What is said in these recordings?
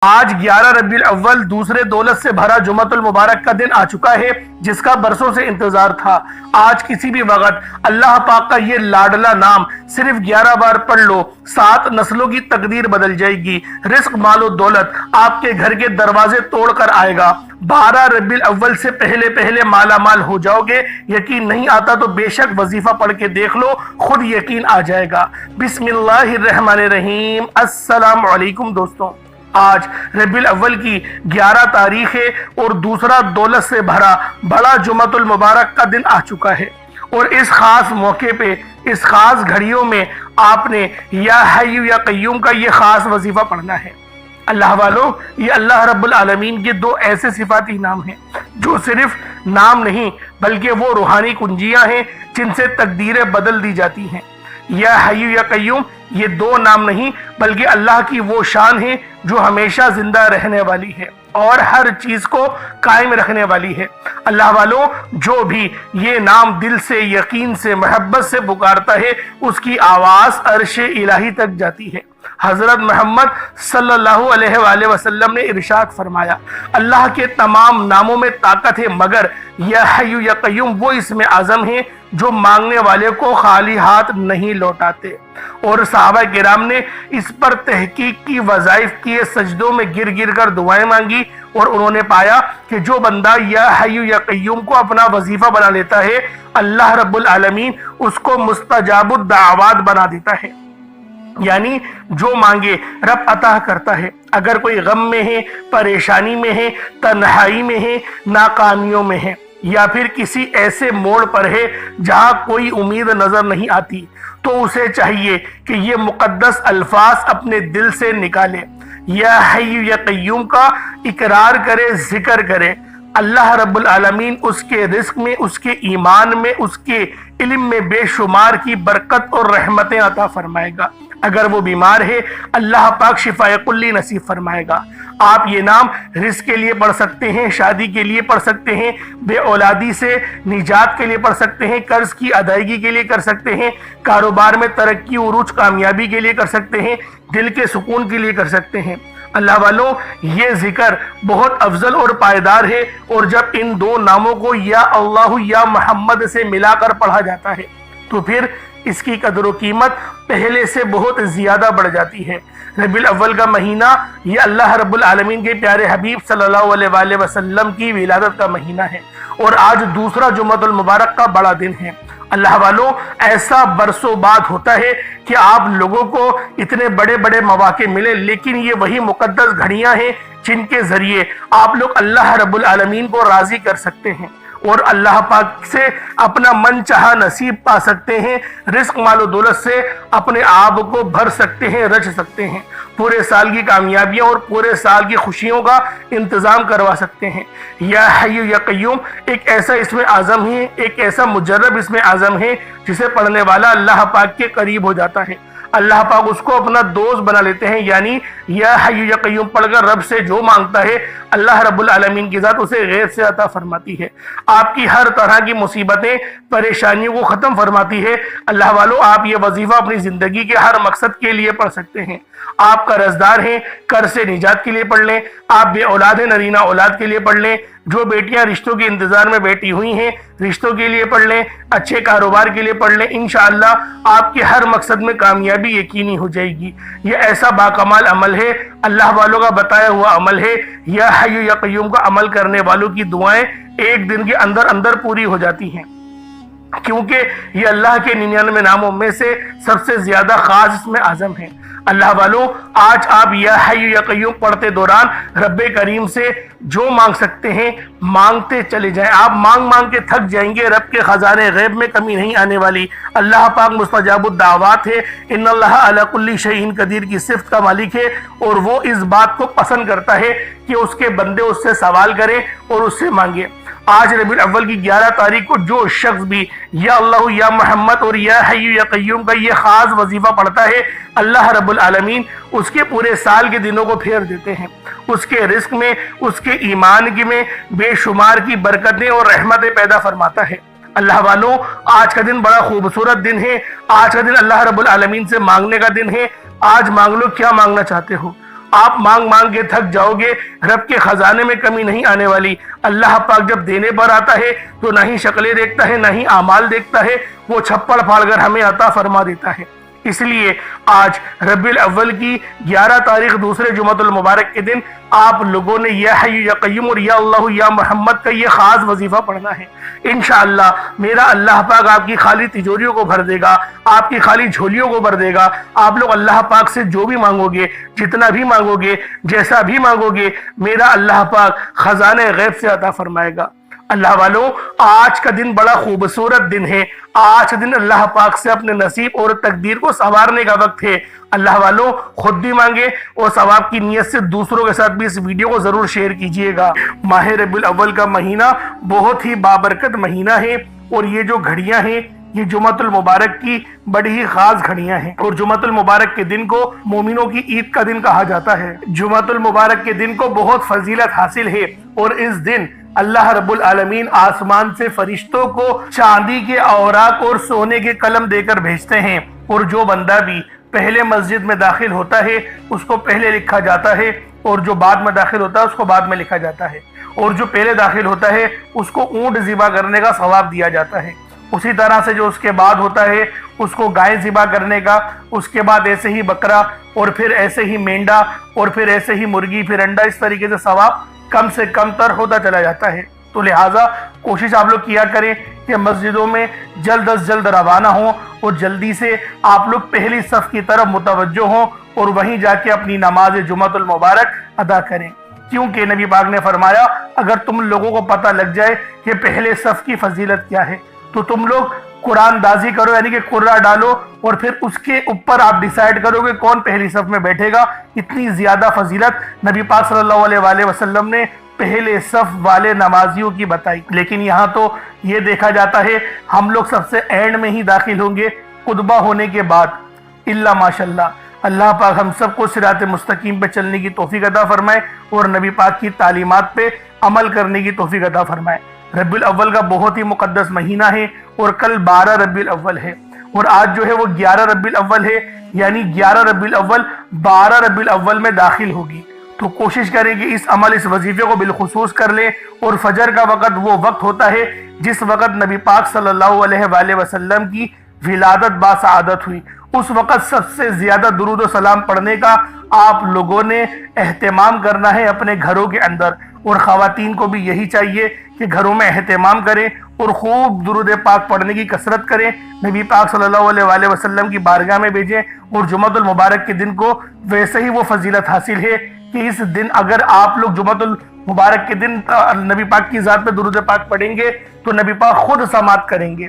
آج 11 ربیع الاول دوسرے دولت سے بھرا جمعۃ المبارک کا دن آ چکا ہے، جس کا برسوں سے انتظار تھا۔ آج کسی بھی وقت اللہ پاک کا یہ لاڈلا نام صرف 11 بار پڑھ لو، 7 نسلوں کی تقدیر بدل جائے گی، رزق مال و دولت آپ کے گھر کے دروازے توڑ کر آئے گا۔ 12 ربیع الاول سے پہلے مالا مال ہو جاؤ گے۔ یقین نہیں آتا تو بے شک وظیفہ پڑھ کے دیکھ لو، خود یقین آ جائے گا۔ بسم اللہ الرحمن الرحیم۔ السلام علیکم دوستوں، آج ربیع الاول کی 11 تاریخ ہے اور دوسرا دولت سے بھرا بڑا جمعۃ المبارک کا دن آ چکا ہے، اور اس خاص موقع پہ، اس خاص گھڑیوں میں آپ نے یا حی یا قیوم کا یہ خاص وظیفہ پڑھنا ہے۔ اللہ والو، یہ اللہ رب العالمین کے 2 ایسے صفاتی نام ہیں جو صرف نام نہیں بلکہ وہ روحانی کنجیاں ہیں جن سے تقدیریں بدل دی جاتی ہیں۔ یا حی یا قیوم یہ 2 نام نہیں بلکہ اللہ کی وہ شان ہے جو ہمیشہ زندہ رہنے والی ہے اور ہر چیز کو قائم رکھنے والی ہے۔ اللہ والوں، جو بھی یہ نام دل سے، یقین سے، محبت سے پکارتا ہے، اس کی آواز عرش الہی تک جاتی ہے۔ حضرت محمد صلی اللہ علیہ وآلہ وسلم نے ارشاد فرمایا، اللہ کے تمام ناموں میں طاقت ہے مگر یا حی یا قیوم وہ اسم اعظم ہے جو مانگنے والے کو خالی ہاتھ نہیں لوٹاتے۔ اور صحابہ کرام نے اس پر تحقیق کی، وظائف کیے، سجدوں میں گر گر کر دعائیں مانگی، اور انہوں نے پایا کہ جو بندہ یا حی یا قیوم کو اپنا وظیفہ بنا لیتا ہے، اللہ رب العالمین اس کو مستجاب الدعوات بنا دیتا ہے۔ یعنی جو مانگے رب عطا کرتا ہے۔ اگر کوئی غم میں ہے، پریشانی میں ہے، تنہائی میں ہے، ناکامیوں میں ہے، یا پھر کسی ایسے موڑ پر ہے جہاں کوئی امید نظر نہیں آتی، تو اسے چاہیے کہ یہ مقدس الفاظ اپنے دل سے نکالے، یا حی یا قیوم کا اقرار کرے، ذکر کرے۔ اللہ رب العالمین اس کے رزق میں، اس کے ایمان میں، اس کے علم میں بے شمار کی برکت اور رحمتیں عطا فرمائے گا۔ اگر وہ بیمار ہے، اللہ پاک شفائے کلی نصیب فرمائے گا۔ آپ یہ نام رزق کے لیے پڑھ سکتے ہیں، شادی کے لیے پڑھ سکتے ہیں، بے اولادی سے نجات کے لیے پڑھ سکتے ہیں، قرض کی ادائیگی کے لیے کر سکتے ہیں، کاروبار میں ترقی، عروج، کامیابی کے لیے کر سکتے ہیں، دل کے سکون کے لیے کر سکتے ہیں۔ اللہ والوں، یہ ذکر بہت افضل اور پائیدار ہے، اور جب ان 2 ناموں کو یا اللہ یا محمد سے ملا کر پڑھا جاتا ہے تو پھر اس کی قدر و قیمت پہلے سے بہت زیادہ بڑھ جاتی ہے۔ ربیع الاول کا مہینہ یہ اللہ رب العالمین کے پیارے حبیب صلی اللہ علیہ وآلہ وسلم کی ولادت کا مہینہ ہے، اور آج دوسرا جمعۃ المبارک کا بڑا دن ہے۔ اللہ والوں، ایسا برسوں بعد ہوتا ہے کہ آپ لوگوں کو اتنے بڑے بڑے مواقع ملے، لیکن یہ وہی مقدس گھڑیاں ہیں جن کے ذریعے آپ لوگ اللہ رب العالمین کو راضی کر سکتے ہیں اور اللہ پاک سے اپنا من چاہا نصیب پا سکتے ہیں، رزق مال و دولت سے اپنے آپ کو بھر سکتے ہیں، رچ سکتے ہیں، پورے سال کی کامیابیاں اور پورے سال کی خوشیوں کا انتظام کروا سکتے ہیں۔ یا حی یا قیوم ایک ایسا اسم اعظم ہے، ایک ایسا مجرب اسم اعظم ہے جسے پڑھنے والا اللہ پاک کے قریب ہو جاتا ہے۔ اللہ پاک اس کو اپنا دوست بنا لیتے ہیں، یعنی یا حی یا قیوم پڑھ کر رب سے جو مانگتا ہے، اللہ رب العالمین کی ذات اسے غیر سے عطا فرماتی ہے، آپ کی ہر طرح کی مصیبتیں، پریشانیوں کو ختم فرماتی ہے۔ اللہ والوں، آپ یہ وظیفہ اپنی زندگی کے ہر مقصد کے لیے پڑھ سکتے ہیں۔ آپ قرض دار ہیں، قرض سے نجات کے لیے پڑھ لیں، آپ بے اولاد ہیں، نرینہ اولاد کے لیے پڑھ لیں، جو بیٹیاں رشتوں کے انتظار میں بیٹھی ہوئی ہیں رشتوں کے لیے پڑھ لیں، اچھے کاروبار کے لیے پڑھ لیں، انشاءاللہ آپ کے ہر مقصد میں کامیابی یقینی ہو جائے گی۔ یہ ایسا باکمال عمل ہے، اللہ والوں کا بتایا ہوا عمل ہے۔ یا حی یا قیوم کا عمل کرنے والوں کی دعائیں ایک دن کے اندر پوری ہو جاتی ہیں، کیونکہ یہ اللہ کے 99 ناموں میں سے سب سے زیادہ خاص اسم اعظم ہے۔ اللہ والوں، آج آپ یا حی یا قیوم پڑھتے دوران رب کریم سے جو مانگ سکتے ہیں مانگتے چلے جائیں۔ آپ مانگ کے تھک جائیں گے، رب کے خزانے غیب میں کمی نہیں آنے والی۔ اللہ پاک مستجاب الدعوات ہے، ان اللہ علی کل شیء قدیر کی صفت کا مالک ہے، اور وہ اس بات کو پسند کرتا ہے کہ اس کے بندے اس سے سوال کریں اور اس سے مانگیں۔ آج ربیع الاول کی 11 تاریخ کو جو شخص بھی یا اللہ یا محمد اور یا حی یا قیوم کا یہ خاص وظیفہ پڑھتا ہے، اللہ رب العالمین اس کے پورے سال کے دنوں کو پھیر دیتے ہیں، اس کے رزق میں، اس کے ایمان میں بے شمار کی برکتیں اور رحمتیں پیدا فرماتا ہے۔ اللہ والوں، آج کا دن بڑا خوبصورت دن ہے، آج کا دن اللہ رب العالمین سے مانگنے کا دن ہے۔ آج مانگ لو کیا مانگنا چاہتے ہو، آپ مانگ مانگ کے تھک جاؤ گے، رب کے خزانے میں کمی نہیں آنے والی۔ اللہ پاک جب دینے پر آتا ہے تو نہ ہی شکلیں دیکھتا ہے، نہ ہی اعمال دیکھتا ہے، وہ چھپڑ پھاڑ کر ہمیں عطا فرما دیتا ہے۔ اس لیے آج ربیع الاول کی 11 تاریخ دوسرے جمعۃ المبارک کے دن آپ لوگوں نے یا حی یا قیوم اور یا اللہ یا محمد کا یہ خاص وظیفہ پڑھنا ہے۔ انشاءاللہ میرا اللہ پاک آپ کی خالی تجوریوں کو بھر دے گا، آپ کی خالی جھولیوں کو بھر دے گا۔ آپ لوگ اللہ پاک سے جو بھی مانگو گے، جتنا بھی مانگو گے، جیسا بھی مانگو گے، میرا اللہ پاک خزانے غیب سے عطا فرمائے گا۔ اللہ والوں، آج کا دن بڑا خوبصورت دن ہے۔ آج دن اللہ پاک سے اپنے نصیب اور تقدیر کو سنوارنے کا وقت ہے۔ اللہ والوں، خود بھی مانگے اور ثواب کی نیت سے دوسروں کے ساتھ بھی اس ویڈیو کو ضرور شیئر کیجئے گا۔ ماہ ربیع الاول کا مہینہ بہت ہی بابرکت مہینہ ہے، اور یہ جو گھڑیاں ہیں یہ جمعۃ المبارک کی بڑی ہی خاص گھڑیاں ہیں، اور جمعۃ المبارک کے دن کو مومنوں کی عید کا دن کہا جاتا ہے۔ جمعۃ المبارک کے دن کو بہت فضیلت حاصل ہے، اور اس دن اللہ رب العالمین آسمان سے فرشتوں کو چاندی کے اوراق اور سونے کے قلم دے کر بھیجتے ہیں، اور جو بندہ بھی پہلے مسجد میں داخل ہوتا ہے اس کو پہلے لکھا جاتا ہے، اور جو بعد میں داخل ہوتا ہے اس کو بعد میں لکھا جاتا ہے، اور جو پہلے داخل ہوتا ہے اس کو اونٹ ذبح کرنے کا ثواب دیا جاتا ہے۔ اسی طرح سے جو اس کے بعد ہوتا ہے اس کو گائے ذبح کرنے کا، اس کے بعد ایسے ہی بکرا، اور پھر ایسے ہی مینڈا، اور پھر ایسے ہی مرغی، پھر انڈا، اس طریقے سے ثواب کم سے کم تر ہوتا چلا جاتا ہے۔ تو لہٰذا کوشش آپ لوگ کیا کریں کہ مسجدوں میں جلد از جلد روانہ ہوں، اور جلدی سے آپ لوگ پہلی صف کی طرف متوجہ ہوں، اور وہیں جا کے اپنی نماز جمعۃ المبارک ادا کریں، کیونکہ نبی پاک نے فرمایا اگر تم لوگوں کو پتہ لگ جائے کہ پہلے صف کی فضیلت کیا ہے تو تم لوگ قرآن دازی کرو، یعنی کہ قرہ ڈالو، اور پھر اس کے اوپر آپ ڈیسائیڈ کرو کہ کون پہلی صف میں بیٹھے گا۔ اتنی زیادہ فضیلت نبی پاک صلی اللہ علیہ وآلہ وسلم نے پہلے صف والے نمازیوں کی بتائی۔ لیکن یہاں تو یہ دیکھا جاتا ہے ہم لوگ سب سے اینڈ میں ہی داخل ہوں گے، خطبہ ہونے کے بعد، الا ماشاءاللہ۔ اللہ پاک ہم سب کو صراط مستقیم پہ چلنے کی توفیق عطا فرمائے، اور نبی پاک کی تعلیمات پہ عمل کرنے کی توفیق عطا فرمائے۔ ربیع الاول کا بہت ہی مقدس مہینہ ہے، اور کل 12 ربیع الاول ہے، اور آج جو ہے وہ 11 ربیع الاول ہے، یعنی 11 ربیع الاول 12 ربیع الاول میں داخل ہوگی۔ تو کوشش کریں کہ اس عمل، اس وظیفے کو بالخصوص کر لیں، اور فجر کا وقت وہ وقت ہوتا ہے جس وقت نبی پاک صلی اللہ علیہ وآلہ وسلم کی ولادت باسعادت ہوئی۔ اس وقت سب سے زیادہ درود و سلام پڑھنے کا آپ لوگوں نے اہتمام کرنا ہے اپنے گھروں کے اندر، اور خواتین کو بھی یہی چاہیے کہ گھروں میں اہتمام کریں اور خوب درود پاک پڑھنے کی کثرت کریں، نبی پاک صلی اللہ علیہ وآلہ وسلم کی بارگاہ میں بھیجیں، اور جمعۃ المبارک کے دن کو ویسے ہی وہ فضیلت حاصل ہے کہ اس دن اگر آپ لوگ جمعۃ المبارک کے دن نبی پاک کی ذات پہ درود پاک پڑھیں گے تو نبی پاک خود سماعت کریں گے۔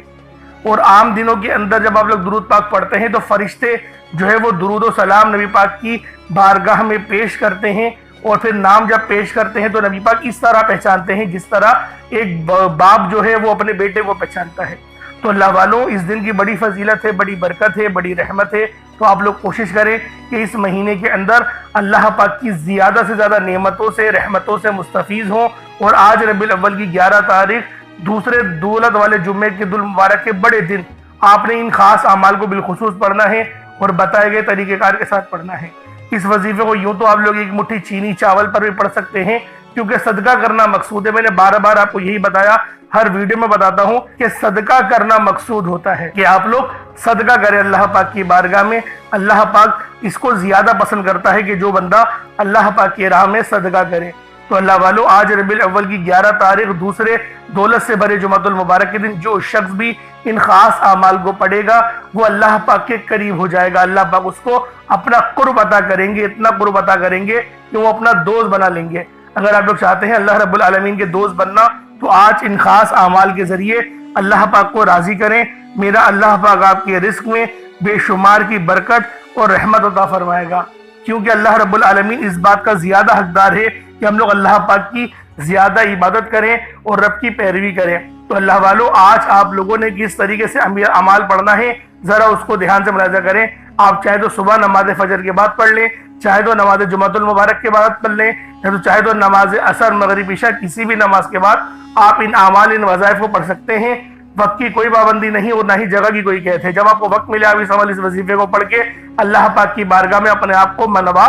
اور عام دنوں کے اندر جب آپ لوگ درود پاک پڑھتے ہیں تو فرشتے جو ہے وہ درود و سلام نبی پاک کی بارگاہ میں پیش کرتے ہیں، اور پھر نام جب پیش کرتے ہیں تو نبی پاک اس طرح پہچانتے ہیں جس طرح ایک باپ جو ہے وہ اپنے بیٹے کو پہچانتا ہے۔ تو اللہ والوں، اس دن کی بڑی فضیلت ہے، بڑی برکت ہے، بڑی رحمت ہے۔ تو آپ لوگ کوشش کریں کہ اس مہینے کے اندر اللہ پاک کی زیادہ سے زیادہ نعمتوں سے، رحمتوں سے مستفیض ہوں، اور آج ربیع الاول کی 11 تاریخ دوسرے دولت والے جمعے کے دل مبارک کے بڑے دن آپ نے ان خاص اعمال کو بالخصوص پڑھنا ہے، اور بتائے گئے طریقہ کار کے ساتھ پڑھنا ہے۔ اس وظیفے کو یوں تو آپ لوگ ایک مٹھی چینی چاول پر بھی پڑھ سکتے ہیں، کیونکہ صدقہ کرنا مقصود ہے۔ میں نے بار بار آپ کو یہی بتایا، ہر ویڈیو میں بتاتا ہوں کہ صدقہ کرنا مقصود ہوتا ہے، کہ آپ لوگ صدقہ کریں اللہ پاک کی بارگاہ میں۔ اللہ پاک اس کو زیادہ پسند کرتا ہے کہ جو بندہ اللہ پاک کی راہ میں صدقہ کرے۔ تو اللہ والو، آج ربیع الاول کی 11 تاریخ دوسرے دولت سے بھرے جمعۃ المبارک کے دن جو شخص بھی ان خاص اعمال کو پڑھے گا وہ اللہ پاک کے قریب ہو جائے گا۔ اللہ پاک اس کو اپنا قرب عطا کریں گے، اتنا قرب عطا کریں گے کہ وہ اپنا دوست بنا لیں گے۔ اگر آپ لوگ چاہتے ہیں اللہ رب العالمین کے دوست بننا تو آج ان خاص اعمال کے ذریعے اللہ پاک کو راضی کریں۔ میرا اللہ پاک آپ کے رزق میں بے شمار کی برکت اور رحمت عطا فرمائے گا، کیونکہ اللہ رب العالمین اس بات کا زیادہ حقدار ہے کہ ہم لوگ اللہ پاک کی زیادہ عبادت کریں اور رب کی پیروی کریں۔ تو اللہ والو، آج آپ لوگوں نے کس طریقے سے اعمال پڑھنا ہے ذرا اس کو دھیان سے ملاحظہ کریں۔ آپ چاہے تو صبح نماز فجر کے بعد پڑھ لیں، چاہے تو نماز جمعۃ المبارک کے بعد پڑھ لیں، یا تو چاہے تو نماز عصر، مغرب، عشاء کسی بھی نماز کے بعد آپ ان اعمال، ان وظائف کو پڑھ سکتے ہیں۔ وقت کی کوئی پابندی نہیں اور نہ ہی جگہ کی کوئی قید ہے۔ جب آپ کو وقت ملے آپ اس وظیفے کو پڑھ کے اللہ پاک کی بارگاہ میں اپنے آپ کو منوا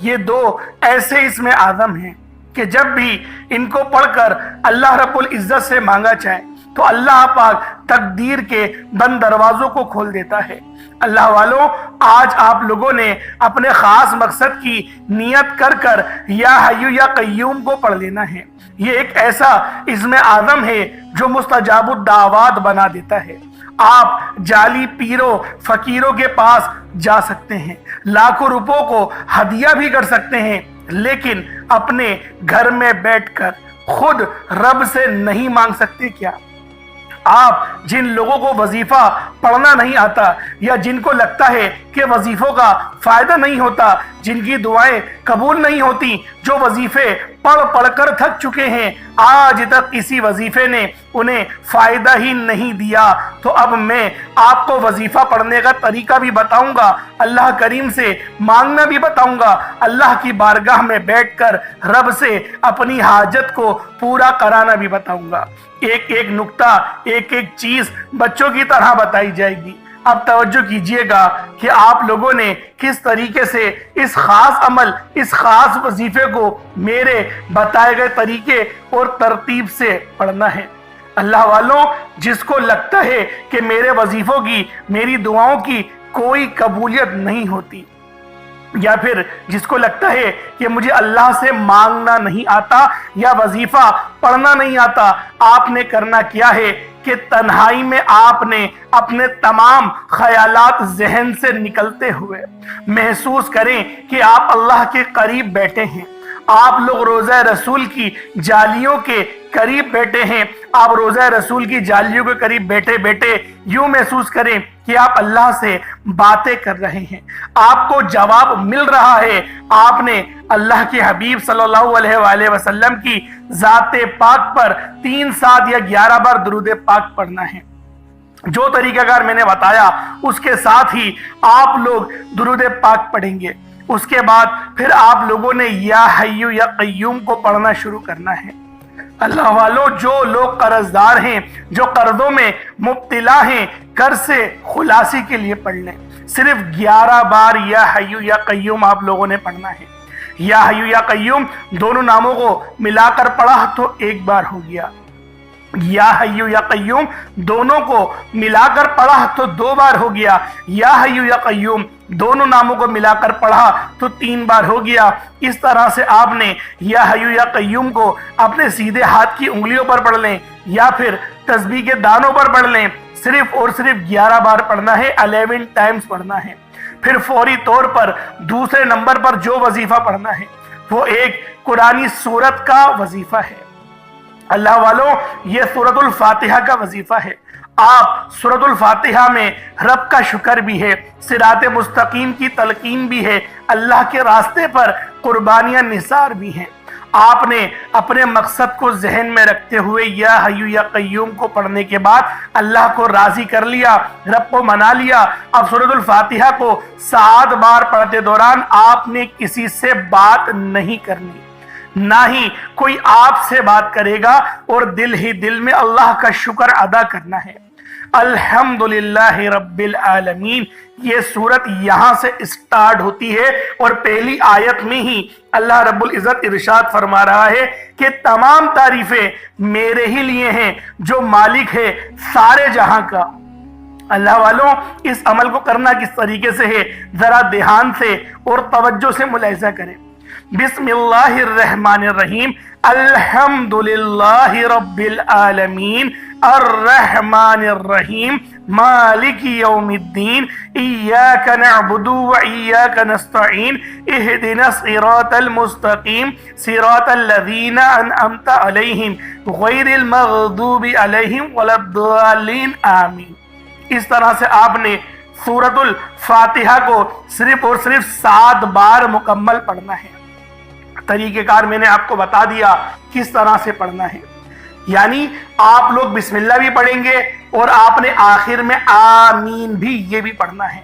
یہ دو ایسے اسم اعظم ہیں کہ جب بھی ان کو پڑھ کر اللہ رب العزت سے مانگا جائے تو اللہ پاک تقدیر کے بند دروازوں کو کھول دیتا ہے۔ اللہ والوں، آج آپ لوگوں نے اپنے خاص مقصد کی نیت کر کر یا حیو یا قیوم کو پڑھ لینا ہے۔ یہ ایک ایسا اسم اعظم ہے جو مستجاب الدعوات بنا دیتا ہے۔ آپ جعلی پیروں فقیروں کے پاس جا سکتے ہیں، لاکھوں روپوں کو ہدیہ بھی کر سکتے ہیں، لیکن اپنے گھر میں بیٹھ کر خود رب سے نہیں مانگ سکتے کیا؟ آپ جن لوگوں کو وظیفہ پڑھنا نہیں آتا یا جن کو لگتا ہے کہ وظیفوں کا فائدہ نہیں ہوتا، جن کی دعائیں قبول نہیں ہوتی، جو وظیفے پڑھ پڑھ کر تھک چکے ہیں، آج تک کسی وظیفے نے انہیں فائدہ ہی نہیں دیا، تو اب میں آپ کو وظیفہ پڑھنے کا طریقہ بھی بتاؤں گا، اللہ کریم سے مانگنا بھی بتاؤں گا، اللہ کی بارگاہ میں بیٹھ کر رب سے اپنی حاجت کو پورا کرانا بھی بتاؤں گا۔ ایک ایک نقطہ، ایک ایک چیز بچوں کی طرح بتائی جائے گی۔ اب توجہ کیجئے گا کہ آپ لوگوں نے کس طریقے سے اس خاص عمل، اس خاص وظیفے کو میرے بتائے گئے طریقے اور ترتیب سے پڑھنا ہے۔ اللہ والوں، جس کو لگتا ہے کہ میرے وظیفوں کی، میری دعاؤں کی کوئی قبولیت نہیں ہوتی، یا پھر جس کو لگتا ہے کہ مجھے اللہ سے مانگنا نہیں آتا یا وظیفہ پڑھنا نہیں آتا، آپ نے کرنا کیا ہے کہ تنہائی میں آپ نے اپنے تمام خیالات ذہن سے نکلتے ہوئے محسوس کریں کہ آپ اللہ کے قریب بیٹھے ہیں، آپ لوگ روضہ رسول کی جالیوں کے قریب بیٹھے ہیں، آپ روضہ رسول کی جالیوں کے قریب بیٹھے بیٹھے یوں محسوس کریں کہ آپ اللہ سے باتیں کر رہے ہیں، آپ کو جواب مل رہا ہے۔ آپ نے اللہ کے حبیب صلی اللہ علیہ وآلہ وسلم کی ذات پاک پر 3 7 یا 11 بار درود پاک پڑھنا ہے۔ جو طریقہ کار میں نے بتایا اس کے ساتھ ہی آپ لوگ درود پاک پڑھیں گے۔ اس کے بعد پھر آپ لوگوں نے یا حیو یا قیوم کو پڑھنا شروع کرنا ہے۔ اللہ والوں، جو لوگ قرض دار ہیں، جو قرضوں میں مبتلا ہیں، قرض سے خلاصی کے لیے پڑھ لیں۔ صرف 11 بار یا حیو یا قیوم آپ لوگوں نے پڑھنا ہے۔ یا حیو یا قیوم دونوں ناموں کو ملا کر پڑھا تو 1 بار ہو گیا، یا حیو یا قیوم دونوں کو ملا کر پڑھا تو 2 بار ہو گیا، یا حیو یا قیوم دونوں ناموں کو ملا کر پڑھا تو 3 بار ہو گیا۔ اس طرح سے آپ نے یا حیو یا قیوم کو اپنے سیدھے ہاتھ کی انگلیوں پر پڑھ لیں یا پھر تسبیح کے دانوں پر پڑھ لیں، صرف اور صرف 11 بار پڑھنا ہے، 11 ٹائمز پڑھنا ہے۔ پھر فوری طور پر دوسرے نمبر پر جو وظیفہ پڑھنا ہے وہ ایک قرآنی سورت کا وظیفہ ہے۔ اللہ والوں، یہ سورۃ الفاتحہ کا وظیفہ ہے۔ آپ سورۃ الفاتحہ میں رب کا شکر بھی ہے، صراط مستقیم کی تلقین بھی ہے، اللہ کے راستے پر قربانیاں نثار بھی ہیں۔ آپ نے اپنے مقصد کو ذہن میں رکھتے ہوئے یا حیو یا قیوم کو پڑھنے کے بعد اللہ کو راضی کر لیا، رب کو منا لیا۔ اب سورۃ الفاتحہ کو 7 بار پڑھتے دوران آپ نے کسی سے بات نہیں کرنی، نہ ہی کوئی آپ سے بات کرے گا، اور دل ہی دل میں اللہ کا شکر ادا کرنا ہے۔ الحمدللہ رب العالمین، یہ سورت یہاں سے اسٹارٹ ہوتی ہے، اور پہلی آیت میں ہی اللہ رب العزت ارشاد فرما رہا ہے کہ تمام تعریفیں میرے ہی لیے ہیں جو مالک ہے سارے جہاں کا۔ اللہ والوں، اس عمل کو کرنا کس طریقے سے ہے ذرا دھیان سے اور توجہ سے ملاحظہ کریں۔ بسم اللہ الرحمن الرحیم، الحمدللہ رب العالمین، الرحمن الرحیم، مالک یوم الدین، ایاک نعبد و ایاک نستعین، اہدنا الصراط المستقیم، صراط الذین انعمت علیہم غیر المغضوب علیہم ولا الضالین، آمین۔ اس طرح سے آپ نے سورۃ الفاتحہ کو صرف اور صرف 7 بار مکمل پڑھنا ہے۔ طریقہ کار میں نے آپ کو بتا دیا کس طرح سے پڑھنا ہے، یعنی آپ لوگ بسم اللہ بھی پڑھیں گے اور آپ نے آخر میں آمین بھی یہ بھی پڑھنا ہے،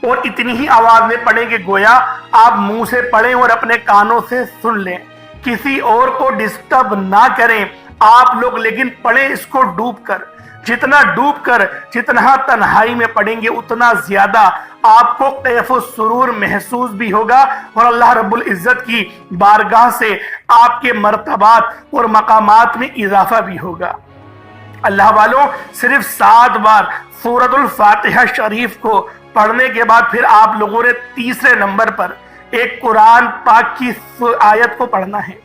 اور اتنی ہی آواز میں پڑھیں کہ گویا آپ منہ سے پڑھیں اور اپنے کانوں سے سن لیں، کسی اور کو ڈسٹرب نہ کریں آپ لوگ، لیکن پڑھیں اس کو ڈوب کر۔ جتنا ڈوب کر، جتنا تنہائی میں پڑھیں گے اتنا زیادہ آپ کو کیف و سرور محسوس بھی ہوگا اور اللہ رب العزت کی بارگاہ سے آپ کے مرتبات اور مقامات میں اضافہ بھی ہوگا۔ اللہ والوں، صرف 7 بار سورۃ الفاتحہ شریف کو پڑھنے کے بعد پھر آپ لوگوں نے تیسرے نمبر پر ایک قرآن پاک کی آیت کو پڑھنا ہے۔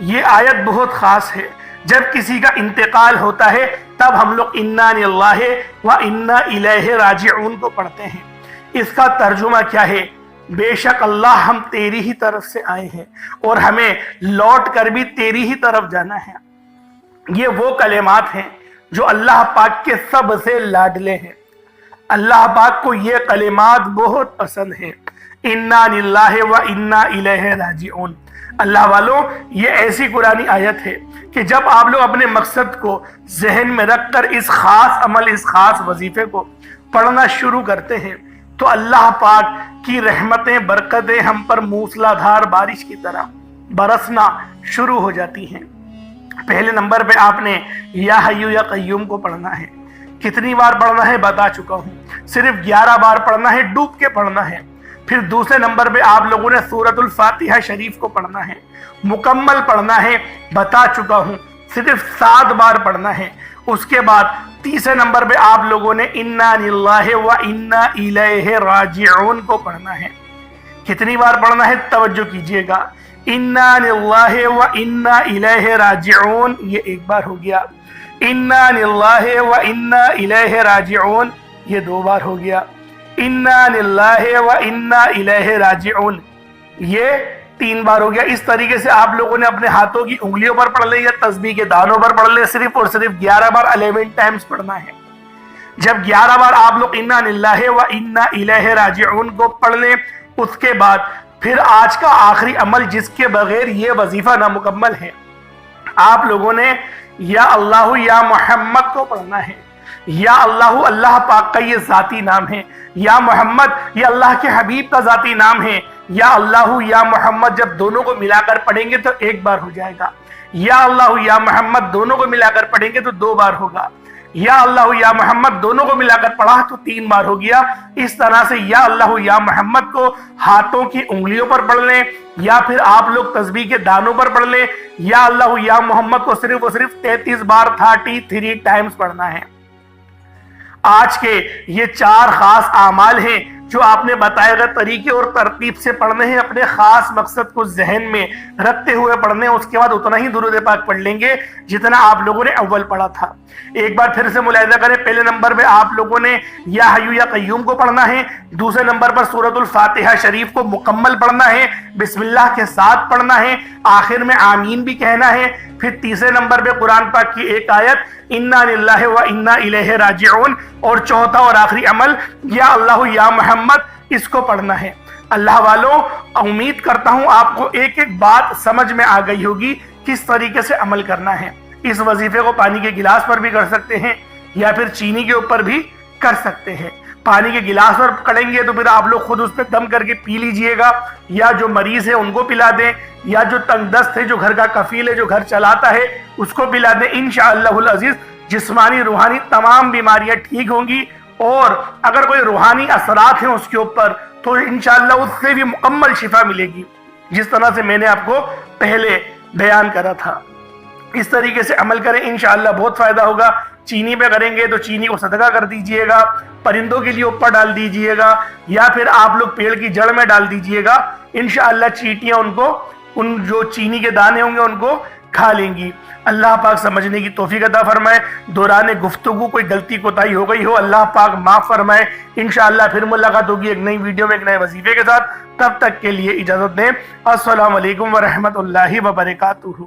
یہ آیت بہت خاص ہے۔ جب کسی کا انتقال ہوتا ہے تب ہم لوگ انا للہ و انا الیہ راجعون کو پڑھتے ہیں۔ اس کا ترجمہ کیا ہے؟ بے شک اللہ، ہم تیری ہی طرف سے آئے ہیں اور ہمیں لوٹ کر بھی تیری ہی طرف جانا ہے۔ یہ وہ کلمات ہیں جو اللہ پاک کے سب سے لاڈلے ہیں۔ اللہ پاک کو یہ کلمات بہت پسند ہیں۔ انا للہ و انا الیہ راجعون۔ اللہ والوں، یہ ایسی قرآنی آیت ہے کہ جب آپ لوگ اپنے مقصد کو ذہن میں رکھ کر اس خاص عمل، اس خاص وظیفے کو پڑھنا شروع کرتے ہیں تو اللہ پاک کی رحمتیں، برکتیں ہم پر موسلا دھار بارش کی طرح برسنا شروع ہو جاتی ہیں۔ پہلے نمبر پہ آپ نے یا حیو یا قیوم کو پڑھنا ہے۔ کتنی بار پڑھنا ہے بتا چکا ہوں، صرف 11 بار پڑھنا ہے، ڈوب کے پڑھنا ہے۔ پھر دوسرے نمبر پہ آپ لوگوں نے سورۃ الفاتحہ شریف کو پڑھنا ہے، مکمل پڑھنا ہے، بتا چکا ہوں، صرف 7 بار پڑھنا ہے۔ اس کے بعد تیسرے نمبر پہ آپ لوگوں نے انا للہ و انا الیہ راجعون کو پڑھنا ہے۔ کتنی بار پڑھنا ہے توجہ کیجئے گا۔ انا للہ و انا الیہ راجعون، یہ ایک بار ہو گیا۔ انا للہ و انا الیہ راجعون، یہ 2 بار ہو گیا۔ انا للہ و انا الیہ راجعون، یہ 3 بار ہو گیا۔ اس طریقے سے آپ لوگوں نے اپنے ہاتھوں کی انگلیوں پر پڑھ لے یا تسبیح کے دانوں پر پڑھ لے، صرف اور صرف 11 بار 11 ٹائمز پڑھنا ہے۔ جب 11 بار آپ لوگ انا للہ و انا الیہ راجعون کو پڑھ لیں، اس کے بعد پھر آج کا آخری عمل جس کے بغیر یہ وظیفہ نامکمل ہے، آپ لوگوں نے یا اللہ یا محمد کو پڑھنا ہے۔ یا اللہ، اللہ پاک کا یہ ذاتی نام ہے۔ یا محمد، یہ اللہ کے حبیب کا ذاتی نام ہے۔ یا اللہ یا محمد جب دونوں کو ملا کر پڑھیں گے تو 1 بار ہو جائے گا۔ یا اللہ یا محمد دونوں کو ملا کر پڑھیں گے تو 2 بار ہوگا۔ یا اللہ یا محمد دونوں کو ملا کر پڑھا تو 3 بار ہو گیا۔ اس طرح سے یا اللہ یا محمد کو ہاتھوں کی انگلیوں پر پڑھ لیں یا پھر آپ لوگ تسبیح کے دانوں پر پڑھ لیں۔ یا اللہ یا محمد کو صرف اور صرف 33 بار 33 ٹائمز پڑھنا ہے۔ آج کے یہ 4 خاص اعمال ہیں جو آپ نے بتائے گئے طریقے اور ترتیب سے پڑھنے ہیں، اپنے خاص مقصد کو ذہن میں رکھتے ہوئے پڑھنے ہیں۔ اس کے بعد اتنا ہی درود پاک پڑھ لیں گے جتنا آپ لوگوں نے اول پڑھا تھا۔ ایک بار پھر سے ملاحظہ کریں، پہلے نمبر پہ آپ لوگوں نے یا حیو یا قیوم کو پڑھنا ہے، دوسرے نمبر پر سورۃ الفاتحہ شریف کو مکمل پڑھنا ہے، بسم اللہ کے ساتھ پڑھنا ہے، آخر میں آمین بھی کہنا ہے۔ پھر تیسرے نمبر پہ قرآن پاک کی ایک آیت انا للہ و انا الیہ راجعون، اور چوتھا اور آخری عمل یا اللہ یا محمد، اس کو پڑھنا ہے۔ اللہ والوں، امید کرتا ہوں آپ کو ایک ایک بات سمجھ میں آ گئی ہوگی کس طریقے سے عمل کرنا ہے۔ اس وظیفے کو پانی کے گلاس پر بھی کر سکتے ہیں یا پھر چینی کے اوپر بھی کر سکتے ہیں۔ پانی کے گلاس پر کریں گے تو پھر آپ لوگ خود اس پہ دم کر کے پی لیجئے گا، یا جو مریض ہے ان کو پلا دیں، یا جو تنگ دست ہے، جو گھر کا کفیل ہے، جو گھر چلاتا ہے، اس کو پلا دیں۔ انشاءاللہ العزیز جسمانی روحانی تمام بیماریاں ٹھیک ہوں گی، اور اگر کوئی روحانی اثرات ہیں اس کے اوپر تو انشاءاللہ اس سے بھی مکمل شفا ملے گی، جس طرح سے میں نے آپ کو پہلے بیان کرا تھا۔ اس طریقے سے عمل کریں، انشاءاللہ بہت فائدہ ہوگا۔ چینی پہ کریں گے تو چینی کو صدقہ کر دیجئے گا، پرندوں کے لیے اوپر ڈال دیجئے گا، یا پھر آپ لوگ پیڑ کی جڑ میں ڈال دیجئے گا۔ انشاءاللہ چیٹیاں ان جو چینی کے دانے ہوں گے ان کو کھا لیں گی۔ اللہ پاک سمجھنے کی توفیق عطا فرمائے۔ دوران گفتگو کوئی غلطی کوتاہی ہو گئی ہو، اللہ پاک معاف فرمائے۔ انشاءاللہ پھر ملاقات ہوگی ایک نئی ویڈیو میں ایک نئے وظیفے کے ساتھ۔ تب تک کے لیے اجازت دیں۔ السلام علیکم ورحمۃ اللہ وبرکاتہ۔